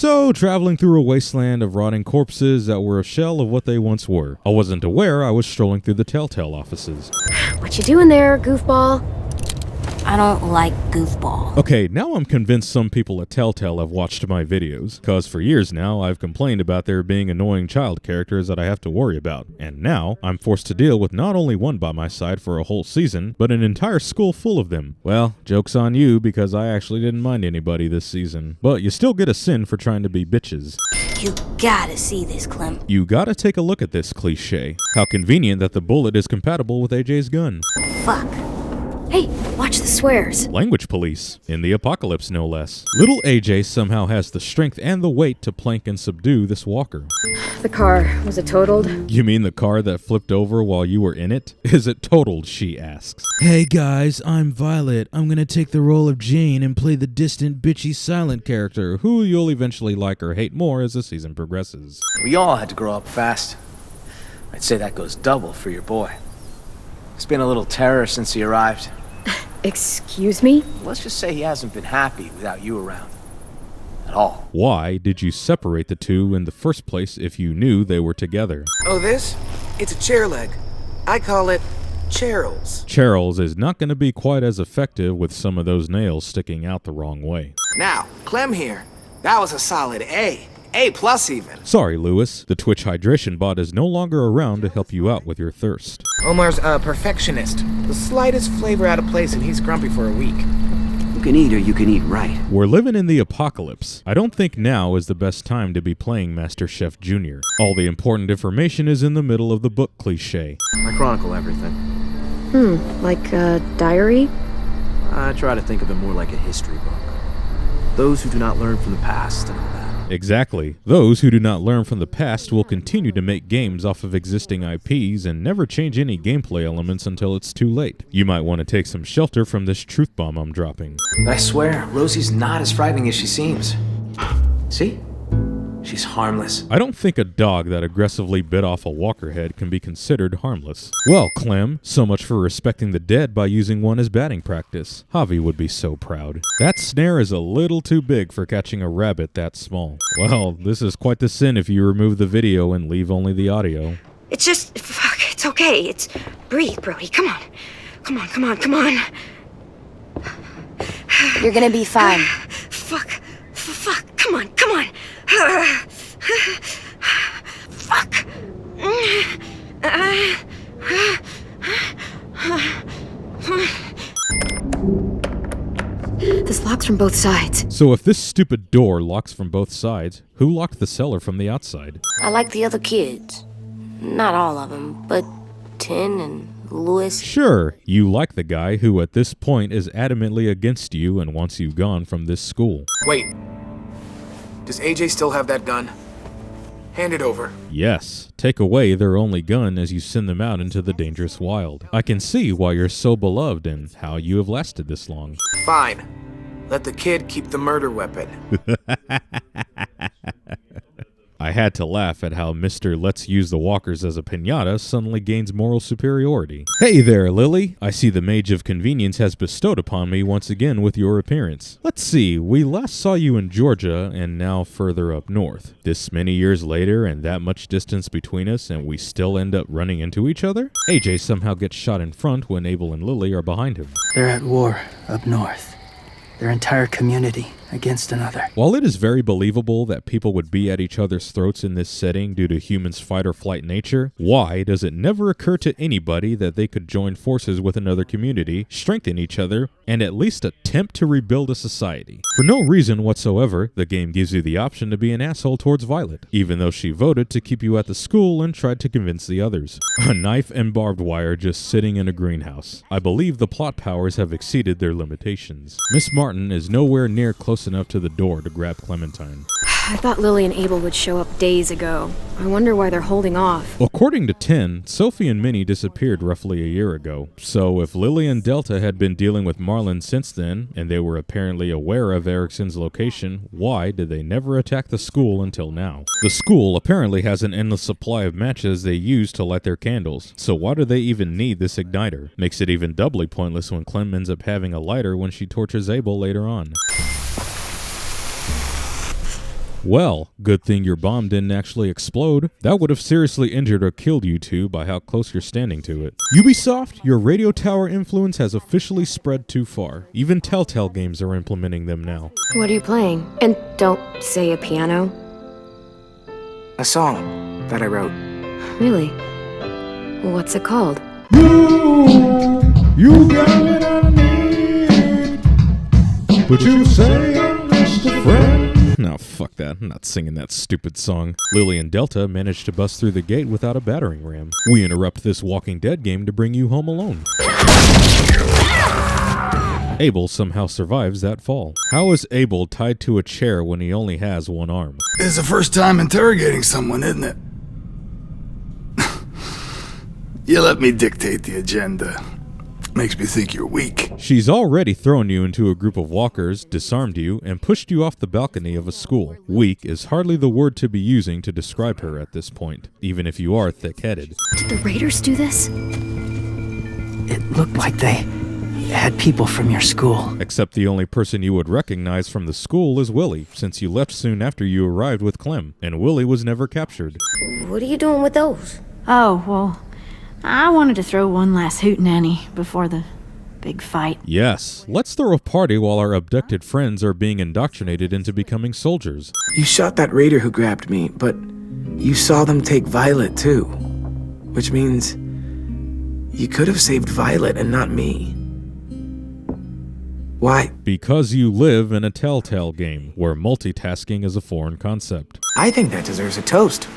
So, traveling through a wasteland of rotting corpses that were a shell of what they once were. I wasn't aware I was strolling through the Telltale offices. What you doing there, goofball? I don't like goofball. Okay, now I'm convinced some people at Telltale have watched my videos, cause for years now I've complained about there being annoying child characters that I have to worry about, and now I'm forced to deal with not only one by my side for a whole season, but an entire school full of them. Well, joke's on you because I actually didn't mind anybody this season, but you still get a sin for trying to be bitches. You gotta see this, Clem. You gotta take a look at this cliché. How convenient that the bullet is compatible with AJ's gun. Fuck. Hey, watch the swears. Language police, in the apocalypse no less. Little AJ somehow has the strength and the weight to plank and subdue this walker. The car, was it totaled? You mean the car that flipped over while you were in it? Is it totaled, she asks. Hey guys, I'm Violet. I'm gonna take the role of Jane and play the distant, bitchy, silent character, who you'll eventually like or hate more as the season progresses. We all had to grow up fast. I'd say that goes double for your boy. He's been a little terror since he arrived. Excuse me? Let's just say he hasn't been happy without you around. At all. Why did you separate the two in the first place if you knew they were together? Oh, this? It's a chair leg. I call it Cheryl's. Cheryl's is not going to be quite as effective with some of those nails sticking out the wrong way. Now, Clem here. That was a solid A. A+ even. Sorry, Lewis. The Twitch hydration bot is no longer around to help you out with your thirst. Omar's a perfectionist. The slightest flavor out of place and he's grumpy for a week. You can eat or you can eat right. We're living in the apocalypse. I don't think now is the best time to be playing Master Chef Jr. All the important information is in the middle of the book cliché. I chronicle everything. Like a diary? I try to think of it more like a history book. Those who do not learn from the past and all that. Exactly. Those who do not learn from the past will continue to make games off of existing IPs and never change any gameplay elements until it's too late. You might want to take some shelter from this truth bomb I'm dropping. But I swear, Rosie's not as frightening as she seems. See? She's harmless. I don't think a dog that aggressively bit off a walker head can be considered harmless. Well, Clem, so much for respecting the dead by using one as batting practice. Javi would be so proud. That snare is a little too big for catching a rabbit that small. Well, this is quite the sin if you remove the video and leave only the audio. It's just, fuck, it's okay. It's, breathe, Brody, come on. Come on, come on, come on. You're gonna be fine. Fuck, come on, come on. Fuck. This locks from both sides. So if this stupid door locks from both sides, who locked the cellar from the outside? I like the other kids. Not all of them, but Tin and Lewis. Sure, you like the guy who at this point is adamantly against you and wants you gone from this school. Wait. Does AJ still have that gun? Hand it over. Yes, take away their only gun as you send them out into the dangerous wild. I can see why you're so beloved and how you have lasted this long. Fine. Let the kid keep the murder weapon. I had to laugh at how Mr. Let's Use the Walkers as a Piñata suddenly gains moral superiority. Hey there, Lily. I see the Mage of Convenience has bestowed upon me once again with your appearance. Let's see, we last saw you in Georgia and now further up north. This many years later and that much distance between us and we still end up running into each other? AJ somehow gets shot in front when Abel and Lily are behind him. They're at war up north. Their entire community against another. While it is very believable that people would be at each other's throats in this setting due to humans' fight-or-flight nature, why does it never occur to anybody that they could join forces with another community, strengthen each other, and at least attempt to rebuild a society? For no reason whatsoever, the game gives you the option to be an asshole towards Violet, even though she voted to keep you at the school and tried to convince the others. A knife and barbed wire just sitting in a greenhouse. I believe the plot powers have exceeded their limitations. Miss Martin is nowhere near close enough to the door to grab Clementine. I thought Lily and Abel would show up days ago. I wonder why they're holding off. According to 10, Sophie and Minnie disappeared roughly a year ago. So if Lily and Delta had been dealing with Marlon since then, and they were apparently aware of Erickson's location, why did they never attack the school until now? The school apparently has an endless supply of matches they use to light their candles, so why do they even need this igniter? Makes it even doubly pointless when Clem ends up having a lighter when she tortures Abel later on. Well, good thing your bomb didn't actually explode. That would have seriously injured or killed you two by how close you're standing to it. Ubisoft, your radio tower influence has officially spread too far. Even Telltale games are implementing them now. What are you playing? And don't say a piano. A song that I wrote. Really? What's it called? You got what I need, but you say I'm just a friend. No, fuck that. I'm not singing that stupid song. Lily and Delta managed to bust through the gate without a battering ram. We interrupt this Walking Dead game to bring you home alone. Abel somehow survives that fall. How is Abel tied to a chair when he only has one arm? It's the first time interrogating someone, isn't it? You let me dictate the agenda. Makes me think you're weak. She's already thrown you into a group of walkers, disarmed you, and pushed you off the balcony of a school. Weak is hardly the word to be using to describe her at this point, even if you are thick-headed. Did the Raiders do this? It looked like they had people from your school. Except the only person you would recognize from the school is Willie, since you left soon after you arrived with Clem, and Willie was never captured. What are you doing with those? Oh, well, I wanted to throw one last hootenanny before the big fight. Yes, let's throw a party while our abducted friends are being indoctrinated into becoming soldiers. You shot that raider who grabbed me, but you saw them take Violet too. Which means you could have saved Violet and not me. Why? Because you live in a Telltale game, where multitasking is a foreign concept. I think that deserves a toast.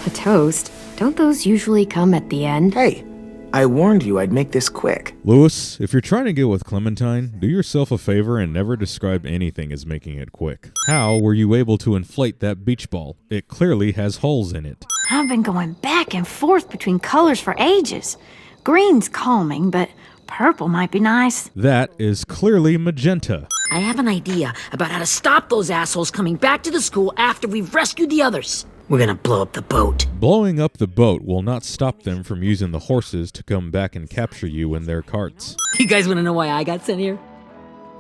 A toast? Don't those usually come at the end? Hey, I warned you I'd make this quick. Lewis, if you're trying to get with Clementine, do yourself a favor and never describe anything as making it quick. How were you able to inflate that beach ball? It clearly has holes in it. I've been going back and forth between colors for ages. Green's calming, but purple might be nice. That is clearly magenta. I have an idea about how to stop those assholes coming back to the school after we've rescued the others. We're gonna blow up the boat. Blowing up the boat will not stop them from using the horses to come back and capture you in their carts. You guys wanna know why I got sent here?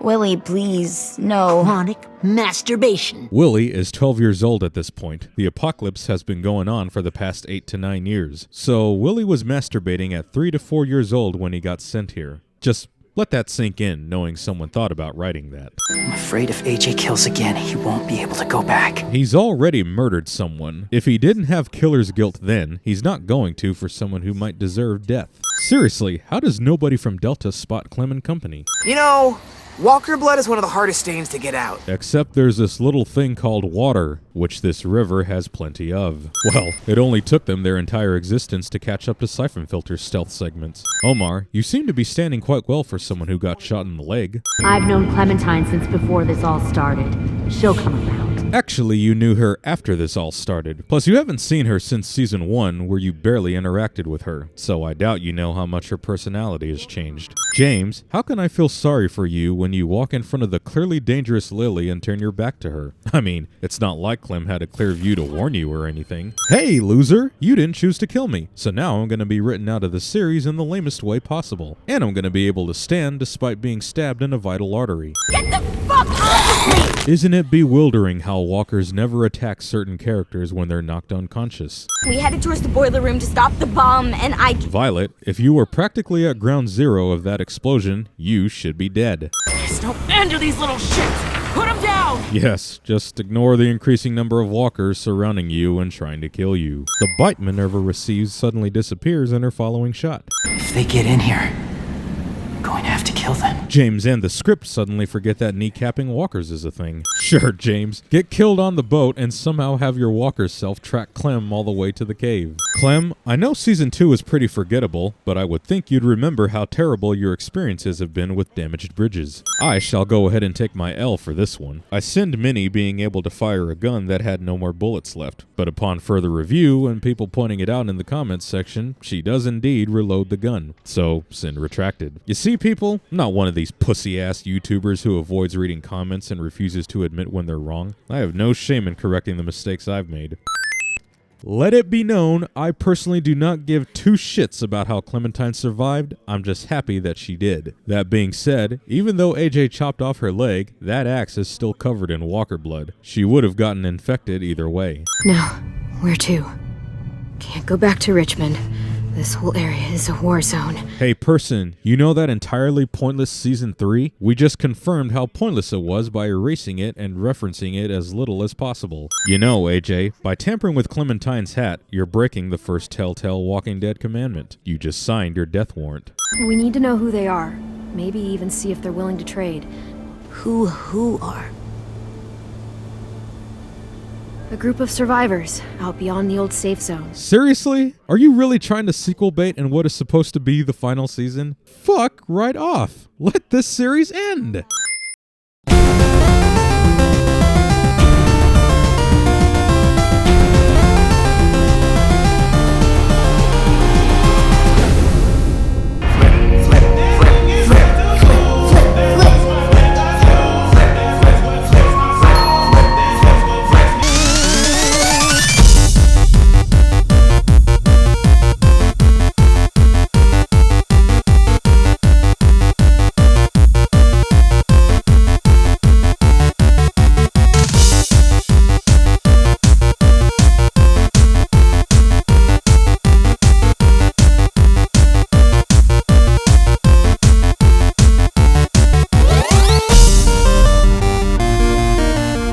Willie, please, no. Chronic masturbation. Willie is 12 years old at this point. The apocalypse has been going on for the past 8 to 9 years. So Willie was masturbating at 3 to 4 years old when he got sent here. Just let that sink in, knowing someone thought about writing that. I'm afraid if AJ kills again, he won't be able to go back. He's already murdered someone. If he didn't have killer's guilt then, he's not going to for someone who might deserve death. Seriously, how does nobody from Delta spot Clem and company? You know, Walker blood is one of the hardest stains to get out. Except there's this little thing called water, which this river has plenty of. Well, it only took them their entire existence to catch up to Siphon Filter's stealth segments. Omar, you seem to be standing quite well for someone who got shot in the leg. I've known Clementine since before this all started. She'll come around. Actually, you knew her after this all started. Plus, you haven't seen her since Season 1, where you barely interacted with her. So I doubt you know how much her personality has changed. James, how can I feel sorry for you when you walk in front of the clearly dangerous Lily and turn your back to her? I mean, it's not like Clem had a clear view to warn you or anything. Hey, loser! You didn't choose to kill me. So now I'm going to be written out of the series in the lamest way possible. And I'm going to be able to stand despite being stabbed in a vital artery. Get the fuck off of me! Isn't it bewildering how walkers never attack certain characters when they're knocked unconscious? We headed towards the boiler room to stop the bomb, and Violet, if you were practically at ground zero of that explosion, you should be dead. There's no end to these little shits! Put them down! Yes, just ignore the increasing number of walkers surrounding you and trying to kill you. The bite Minerva receives suddenly disappears in her following shot. If they get in here, I'm going to have to kill them. James and the script suddenly forget that kneecapping walkers is a thing. Sure, James, get killed on the boat and somehow have your walker self track Clem all the way to the cave. Clem, I know Season 2 is pretty forgettable, but I would think you'd remember how terrible your experiences have been with damaged bridges. I shall go ahead and take my L for this one. I sinned Minnie being able to fire a gun that had no more bullets left, but upon further review and people pointing it out in the comments section, she does indeed reload the gun. So, sin retracted. You see, people, I'm not one of these pussy-ass YouTubers who avoids reading comments and refuses to admit when they're wrong. I have no shame in correcting the mistakes I've made. Let it be known, I personally do not give two shits about how Clementine survived. I'm just happy that she did. That being said, even though AJ chopped off her leg, that axe is still covered in walker blood. She would have gotten infected either way. No, where to? Can't go back to Richmond. This whole area is a war zone. Hey person, you know that entirely pointless season 3? We just confirmed how pointless it was by erasing it and referencing it as little as possible. You know, AJ, by tampering with Clementine's hat, you're breaking the first telltale Walking Dead commandment. You just signed your death warrant. We need to know who they are. Maybe even see if they're willing to trade. Who are? A group of survivors out beyond the old safe zone. Seriously? Are you really trying to sequel bait in what is supposed to be the final season? Fuck right off. Let this series end.